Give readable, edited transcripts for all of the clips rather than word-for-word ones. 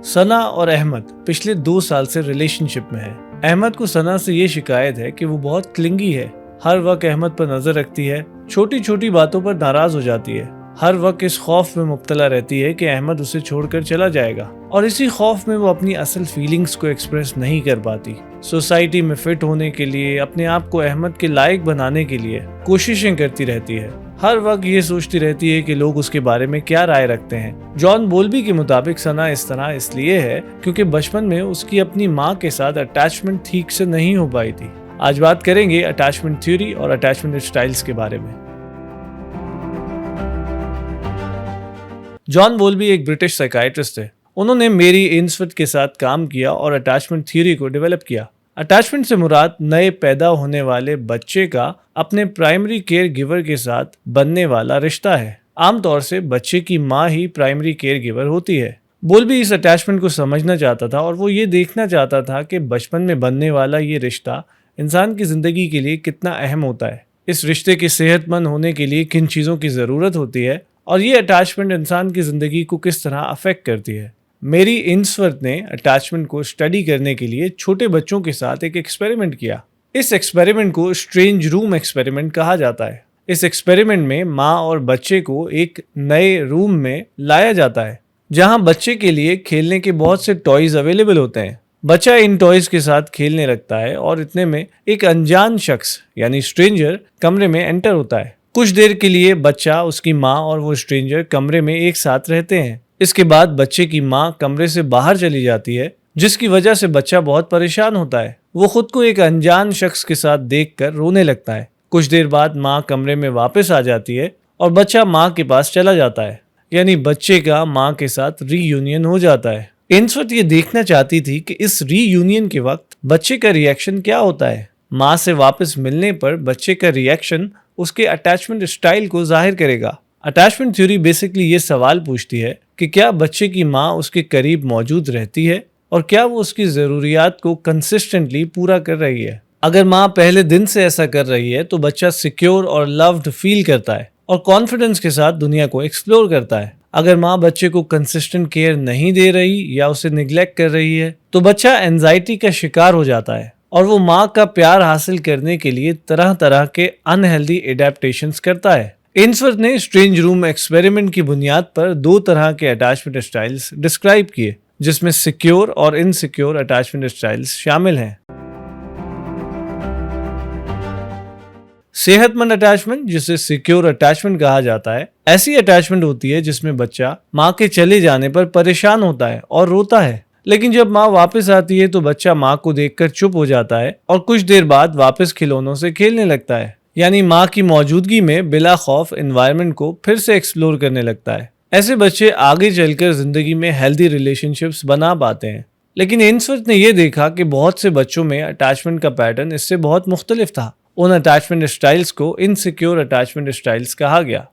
सना और अहमद पिछले 2 साल से रिलेशनशिप में है। अहमद को सना से ये शिकायत है कि वो बहुत क्लिंगी है, हर वक्त अहमद पर नजर रखती है, छोटी छोटी बातों पर नाराज हो जाती है, हर वक्त इस खौफ में मुब्तला रहती है कि अहमद उसे छोड़कर चला जाएगा और इसी खौफ में वो अपनी असल फीलिंग्स को एक्सप्रेस नहीं कर पाती। सोसाइटी में फिट होने के लिए, अपने आप को अहमद के लायक बनाने के लिए कोशिशें करती रहती है। हर वक्त ये सोचती रहती है कि लोग उसके बारे में क्या राय रखते हैं। जॉन बोल्बी के मुताबिक सना इस तरह इसलिए है क्योंकि बचपन में उसकी अपनी माँ के साथ अटैचमेंट ठीक से नहीं हो पाई थी। आज बात करेंगे अटैचमेंट थ्योरी और अटैचमेंट स्टाइल्स के बारे में। जॉन बोल्बी एक ब्रिटिश साइकाइट्रिस्ट थे। उन्होंने मेरी एम्सवर्थ के साथ काम किया और अटैचमेंट थ्योरी को डेवलप किया। अटैचमेंट से मुराद नए पैदा होने वाले बच्चे का अपने प्राइमरी केयर गिवर के साथ बनने वाला रिश्ता है। आमतौर से बच्चे की माँ ही प्राइमरी केयर गिवर होती है। बोल्बी इस अटैचमेंट को समझना चाहता था और वो ये देखना चाहता था कि बचपन में बनने वाला ये रिश्ता इंसान की जिंदगी के लिए कितना अहम होता है। इस रिश्ते के सेहतमंद होने के लिए किन चीज़ों की ज़रूरत होती है और ये अटैचमेंट इंसान की ज़िंदगी को किस तरह अफेक्ट करती है। मेरी एम्सवर्थ ने अटैचमेंट को स्टडी करने के लिए छोटे बच्चों के साथ एक एक्सपेरिमेंट किया। इस एक्सपेरिमेंट को स्ट्रेंज रूम एक्सपेरिमेंट कहा जाता है। इस एक्सपेरिमेंट में माँ और बच्चे को एक नए रूम में लाया जाता है जहाँ बच्चे के लिए खेलने के बहुत से टॉयज अवेलेबल होते हैं। बच्चा इन टॉयज के साथ खेलने लगता है और इतने में एक अनजान शख्स यानी स्ट्रेंजर कमरे में एंटर होता है। कुछ देर के लिए बच्चा, उसकी माँ और वो स्ट्रेंजर कमरे में एक साथ रहते हैं। इसके बाद बच्चे की माँ कमरे से बाहर चली जाती है, जिसकी वजह से बच्चा बहुत परेशान होता है। वो खुद को एक अनजान शख्स के साथ देखकर रोने लगता है। कुछ देर बाद माँ कमरे में वापस आ जाती है और बच्चा माँ के पास चला जाता है, यानी बच्चे का माँ के साथ रीयूनियन हो जाता है। एम्सवर्थ ये देखना चाहती थी कि इस रीयूनियन के वक्त बच्चे का रिएक्शन क्या होता है। माँ से वापस मिलने पर बच्चे का रिएक्शन उसके अटैचमेंट स्टाइल को जाहिर करेगा। अटैचमेंट थ्योरी बेसिकली ये सवाल पूछती है कि क्या बच्चे की माँ उसके करीब मौजूद रहती है और क्या वो उसकी ज़रूरियात को कंसिस्टेंटली पूरा कर रही है। अगर माँ पहले दिन से ऐसा कर रही है तो बच्चा सिक्योर और लव्ड फील करता है और कॉन्फिडेंस के साथ दुनिया को एक्सप्लोर करता है। अगर माँ बच्चे को कंसिस्टेंट केयर नहीं दे रही या उसे निग्लेक्ट कर रही है तो बच्चा एंजाइटी का शिकार हो जाता है और वो माँ का प्यार हासिल करने के लिए तरह तरह के अनहेल्दी एडेप्टेशंस करता है। एम्सवर्थ ने स्ट्रेंज रूम एक्सपेरिमेंट की बुनियाद पर 2 तरह के अटैचमेंट स्टाइल्स डिस्क्राइब किए, जिसमें सिक्योर और इनसिक्योर अटैचमेंट स्टाइल्स शामिल हैं। सेहतमंद अटैचमेंट, जिसे सिक्योर अटैचमेंट कहा जाता है, ऐसी अटैचमेंट होती है जिसमें बच्चा माँ के चले जाने पर परेशान होता है और रोता है, लेकिन जब माँ वापस आती है तो बच्चा माँ को देखकर चुप हो जाता है और कुछ देर बाद वापस खिलौनों से खेलने लगता है, यानी माँ की मौजूदगी में बिला खौफ एनवायरनमेंट को फिर से एक्सप्लोर करने लगता है। ऐसे बच्चे आगे चलकर जिंदगी में हेल्दी रिलेशनशिप्स बना पाते हैं। लेकिन एम्सवर्थ ने यह देखा कि बहुत से बच्चों में अटैचमेंट का पैटर्न इससे बहुत मुख्तलिफ था। उन अटैचमेंट स्टाइल्स को इनसिक्योर अटैचमेंट स्टाइल्स कहा गया।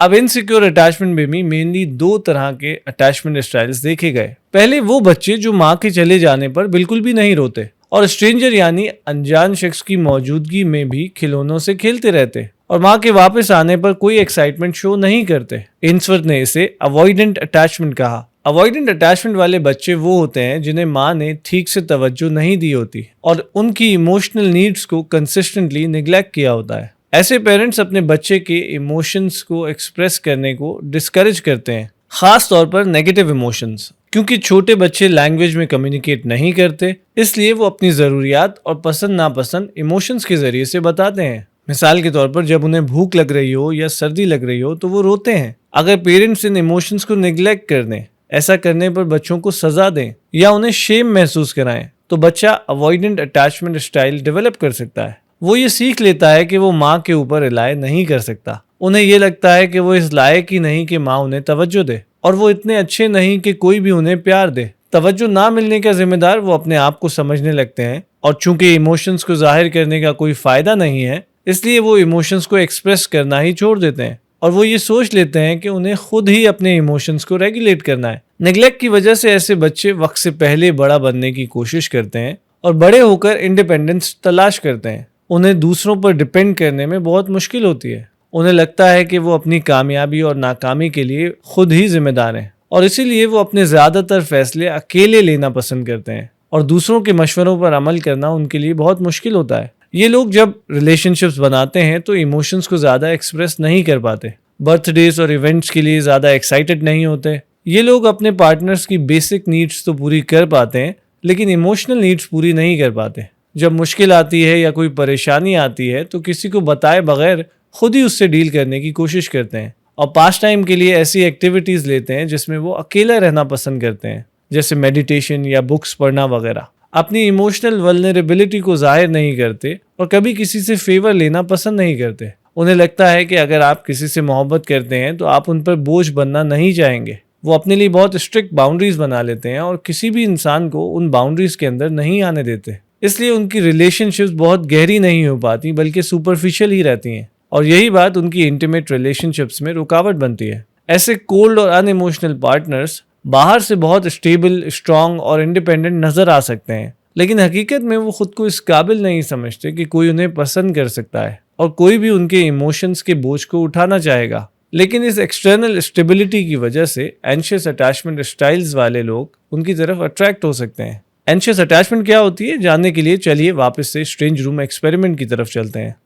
अब इनसिक्योर अटैचमेंट में भी मेनली 2 तरह के अटैचमेंट स्टाइल्स देखे गए। पहले वो बच्चे जो माँ के चले जाने पर बिल्कुल भी नहीं रोते और स्ट्रेंजर यानी अनजान शख्स की मौजूदगी में भी खिलौनों से खेलते रहते और माँ के वापस आने पर कोई एक्साइटमेंट शो नहीं करते। एम्सवर्थ ने इसे अवॉइडेंट अटैचमेंट कहा। अवॉइडेंट अटैचमेंट वाले बच्चे वो होते हैं जिन्हें माँ ने ठीक से तवज्जो नहीं दी होती और उनकी इमोशनल नीड्स को कंसिस्टेंटली निग्लेक्ट किया होता है। ऐसे पेरेंट्स अपने बच्चे के इमोशंस को एक्सप्रेस करने को डिस्करेज करते हैं, खास तौर पर नेगेटिव इमोशंस। क्योंकि छोटे बच्चे लैंग्वेज में कम्युनिकेट नहीं करते, इसलिए वो अपनी ज़रूरियात और पसंद नापसंद इमोशंस के ज़रिए से बताते हैं। मिसाल के तौर पर जब उन्हें भूख लग रही हो या सर्दी लग रही हो तो वो रोते हैं। अगर पेरेंट्स इन इमोशंस को निग्लेक्ट कर दें, ऐसा करने पर बच्चों को सजा दें या उन्हें शेम महसूस कराएं, तो बच्चा अवॉइडेंट अटैचमेंट स्टाइल डेवलप कर सकता है। वो ये सीख लेता है कि वो माँ के ऊपर रिलाय नहीं कर सकता। उन्हें ये लगता है कि वो इस लायक ही नहीं कि माँ उन्हें तवज्जो दे और वो इतने अच्छे नहीं कि कोई भी उन्हें प्यार दे। तवज्जो ना मिलने का जिम्मेदार वो अपने आप को समझने लगते हैं और चूंकि इमोशंस को जाहिर करने का कोई फायदा नहीं है, इसलिए वो इमोशंस को एक्सप्रेस करना ही छोड़ देते हैं और वो ये सोच लेते हैं कि उन्हें खुद ही अपने इमोशंस को रेगुलेट करना है। नेग्लेक्ट की वजह से ऐसे बच्चे वक्त से पहले बड़ा बनने की कोशिश करते हैं और बड़े होकर इंडिपेंडेंस तलाश करते हैं। उन्हें दूसरों पर डिपेंड करने में बहुत मुश्किल होती है। उन्हें लगता है कि वो अपनी कामयाबी और नाकामी के लिए खुद ही जिम्मेदार हैं और इसीलिए वो अपने ज्यादातर फैसले अकेले लेना पसंद करते हैं और दूसरों के मशवरों पर अमल करना उनके लिए बहुत मुश्किल होता है। ये लोग जब रिलेशनशिप्स बनाते हैं तो इमोशंस को ज्यादा एक्सप्रेस नहीं कर पाते, बर्थडेज और इवेंट्स के लिए ज्यादा एक्साइटेड नहीं होते। ये लोग अपने पार्टनर्स की बेसिक नीड्स तो पूरी कर पाते हैं लेकिन इमोशनल नीड्स पूरी नहीं कर पाते। जब मुश्किल आती है या कोई परेशानी आती है तो किसी को बताए बगैर खुद ही उससे डील करने की कोशिश करते हैं और पास टाइम के लिए ऐसी एक्टिविटीज लेते हैं जिसमें वो अकेला रहना पसंद करते हैं, जैसे मेडिटेशन या बुक्स पढ़ना वगैरह। अपनी इमोशनल वल्नरेबिलिटी को जाहिर नहीं करते और कभी किसी से फेवर लेना पसंद नहीं करते। उन्हें लगता है कि अगर आप किसी से मोहब्बत करते हैं तो आप उन पर बोझ बनना नहीं चाहेंगे। वो अपने लिए बहुत स्ट्रिक्ट बाउंड्रीज बना लेते हैं और किसी भी इंसान को उन बाउंड्रीज के अंदर नहीं आने देते। इसलिए उनकी रिलेशनशिप्स बहुत गहरी नहीं हो पाती बल्कि सुपरफिशियल ही रहती हैं और यही बात उनकी इंटीमेट रिलेशनशिप्स में रुकावट बनती है। ऐसे कोल्ड और अनइमोशनल पार्टनर्स बाहर से बहुत स्टेबल, स्ट्रांग और इंडिपेंडेंट नजर आ सकते हैं लेकिन हकीकत में वो खुद को इस काबिल नहीं समझते कि कोई उन्हें पसंद कर सकता है और कोई भी उनके इमोशंस के बोझ को उठाना चाहेगा। लेकिन इस एक्सटर्नल स्टेबिलिटी की वजह से एंशियस अटैचमेंट स्टाइल्स वाले लोग उनकी तरफ अट्रैक्ट हो सकते हैं। एंशियस अटैचमेंट क्या होती है जानने के लिए चलिए वापस से स्ट्रेंज रूम एक्सपेरिमेंट की तरफ चलते हैं।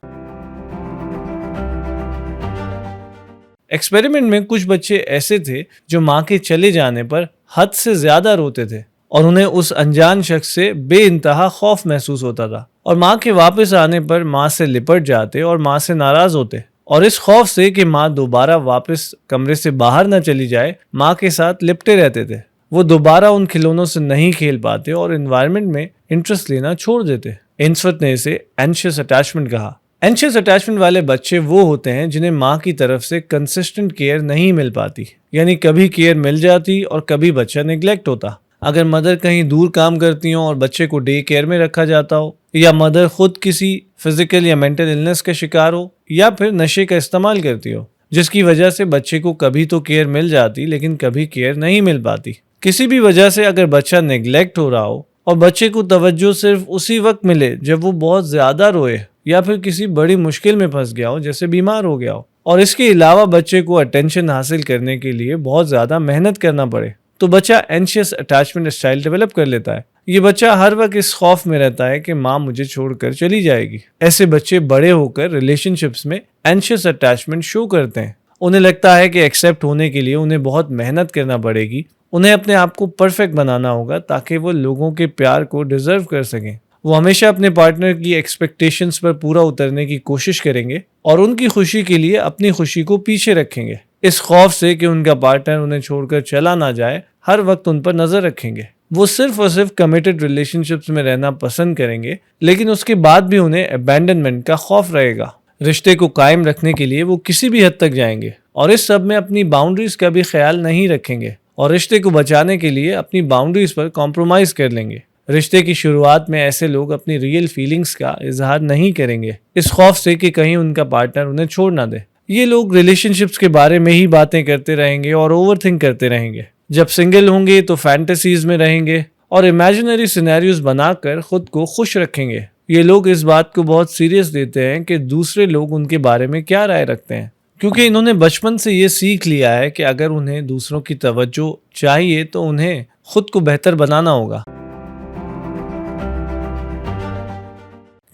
एक्सपेरिमेंट में कुछ बच्चे ऐसे थे जो माँ के चले जाने पर हद से ज्यादा रोते थे और उन्हें उस अनजान शख्स से बेइंतहा खौफ महसूस होता था और माँ के वापस आने पर माँ से लिपट जाते और माँ से नाराज होते और इस खौफ से कि माँ दोबारा वापस कमरे से बाहर न चली जाए माँ के साथ लिपटे रहते थे। वो दोबारा उन खिलौनों से नहीं खेल पाते और एनवायरनमेंट में इंटरेस्ट लेना छोड़ देते। एंसवर्थ ने इसे एंशियस अटैचमेंट कहा। एंशियस अटैचमेंट वाले बच्चे वो होते हैं जिन्हें माँ की तरफ से कंसिस्टेंट केयर नहीं मिल पाती, यानी कभी केयर मिल जाती और कभी बच्चा निग्लेक्ट होता। अगर मदर कहीं दूर काम करती हो और बच्चे को डे केयर में रखा जाता हो, या मदर खुद किसी फिजिकल या मेंटल इलनेस का शिकार हो, या फिर नशे का इस्तेमाल करती हो, जिसकी वजह से बच्चे को कभी तो केयर मिल जाती लेकिन कभी केयर नहीं मिल पाती। किसी भी वजह से अगर बच्चा नेग्लेक्ट हो रहा हो और बच्चे को तवज्जो सिर्फ उसी वक्त मिले जब वो बहुत ज्यादा रोए या फिर किसी बड़ी मुश्किल में फंस गया हो, जैसे बीमार हो गया हो, और इसके अलावा बच्चे को अटेंशन हासिल करने के लिए बहुत ज्यादा मेहनत करना पड़े, तो बच्चा एंशियस अटैचमेंट स्टाइल डेवलप कर लेता है। ये बच्चा हर वक्त इस खौफ में रहता है कि माँ मुझे छोड़कर चली जाएगी। ऐसे बच्चे बड़े होकर रिलेशनशिप्स में एंशियस अटैचमेंट शो करते हैं। उन्हें लगता है कि एक्सेप्ट होने के लिए उन्हें बहुत मेहनत करना पड़ेगी, उन्हें अपने आप को परफेक्ट बनाना होगा ताकि वो लोगों के प्यार को डिजर्व कर सकें। वो हमेशा अपने पार्टनर की एक्सपेक्टेशंस पर पूरा उतरने की कोशिश करेंगे और उनकी खुशी के लिए अपनी खुशी को पीछे रखेंगे। इस खौफ से कि उनका पार्टनर उन्हें छोड़कर चला ना जाए, हर वक्त उन पर नजर रखेंगे। वो सिर्फ और सिर्फ कमिटेड रिलेशनशिप्स में रहना पसंद करेंगे, लेकिन उसके बाद भी उन्हें अबैंडनमेंट का खौफ रहेगा। रिश्ते को कायम रखने के लिए वो किसी भी हद तक जाएंगे और इस सब में अपनी बाउंड्रीज का भी ख्याल नहीं रखेंगे और रिश्ते को बचाने के लिए अपनी बाउंड्रीज पर कॉम्प्रोमाइज कर लेंगे। रिश्ते की शुरुआत में ऐसे लोग अपनी रियल फीलिंग्स का इजहार नहीं करेंगे, इस खौफ से कि कहीं उनका पार्टनर उन्हें छोड़ ना दे। ये लोग रिलेशनशिप्स के बारे में ही बातें करते रहेंगे और ओवरथिंक करते रहेंगे। जब सिंगल होंगे तो फैंटेसीज में रहेंगे और इमेजिनरी सिनेरियोज बनाकर खुद को खुश रखेंगे। ये लोग इस बात को बहुत सीरियस लेते हैं कि दूसरे लोग उनके बारे में क्या राय रखते हैं, क्योंकि इन्होंने बचपन से ये सीख लिया है कि अगर उन्हें दूसरों की तवज्जो चाहिए तो उन्हें खुद को बेहतर बनाना होगा।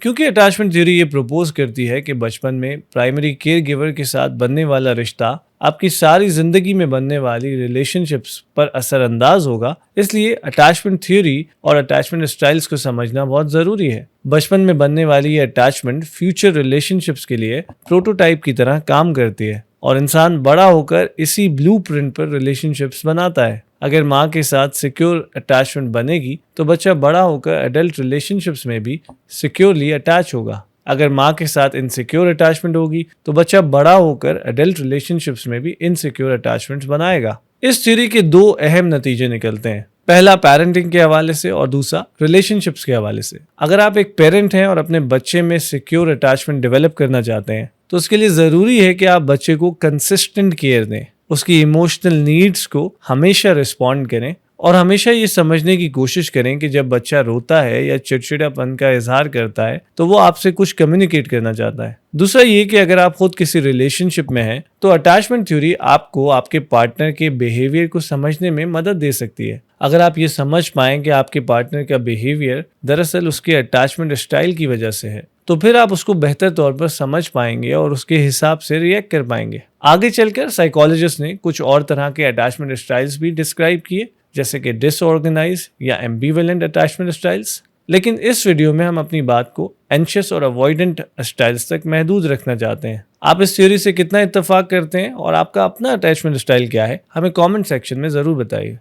क्योंकि अटैचमेंट थ्योरी ये प्रपोज करती है कि बचपन में प्राइमरी केयर गिवर के साथ बनने वाला रिश्ता आपकी सारी जिंदगी में बनने वाली रिलेशनशिप्स पर असरअंदाज होगा, इसलिए अटैचमेंट थ्योरी और अटैचमेंट स्टाइल्स को समझना बहुत जरूरी है। बचपन में बनने वाली ये अटैचमेंट फ्यूचर रिलेशनशिप्स के लिए प्रोटोटाइप की तरह काम करती है और इंसान बड़ा होकर इसी ब्लूप्रिंट पर रिलेशनशिप्स बनाता है। अगर माँ के साथ सिक्योर अटैचमेंट बनेगी तो बच्चा बड़ा होकर एडल्ट रिलेशनशिप्स में भी सिक्योरली अटैच होगा। अगर माँ के साथ इनसिक्योर अटैचमेंट होगी तो बच्चा बड़ा होकर एडल्ट रिलेशनशिप्स में भी इनसिक्योर अटैचमेंट्स बनाएगा। इस थ्योरी के दो अहम नतीजे निकलते हैं, पहला पेरेंटिंग के हवाले से और दूसरा रिलेशनशिप्स के हवाले से। अगर आप एक पेरेंट हैं और अपने बच्चे में सिक्योर अटैचमेंट डेवलप करना चाहते हैं तो उसके लिए जरूरी है कि आप बच्चे को कंसिस्टेंट केयर दें, उसकी इमोशनल नीड्स को हमेशा रिस्पॉन्ड करें और हमेशा ये समझने की कोशिश करें कि जब बच्चा रोता है या चिड़चिड़ापन का इजहार करता है तो वो आपसे कुछ कम्युनिकेट करना चाहता है। दूसरा ये कि अगर आप खुद किसी रिलेशनशिप में हैं तो अटैचमेंट थ्योरी आपको आपके पार्टनर के बिहेवियर को समझने में मदद दे सकती है। अगर आप ये समझ पाएं कि आपके पार्टनर का बिहेवियर दरअसल उसके अटैचमेंट स्टाइल की वजह से है तो फिर आप उसको बेहतर तौर पर समझ पाएंगे और उसके हिसाब से रिएक्ट कर पाएंगे। आगे चलकर साइकोलॉजिस्ट ने कुछ और तरह के अटैचमेंट स्टाइल्स भी डिस्क्राइब किए, जैसे कि डिसऑर्गेनाइज या एम्बीवेलेंट अटैचमेंट स्टाइल्स। लेकिन इस वीडियो में हम अपनी बात को एंशियस और अवॉइडेंट स्टाइल्स तक महदूद रखना चाहते हैं। आप इस थ्योरी से कितना इत्तेफाक करते हैं और आपका अपना अटैचमेंट स्टाइल क्या है, हमें कमेंट सेक्शन में जरूर बताइए।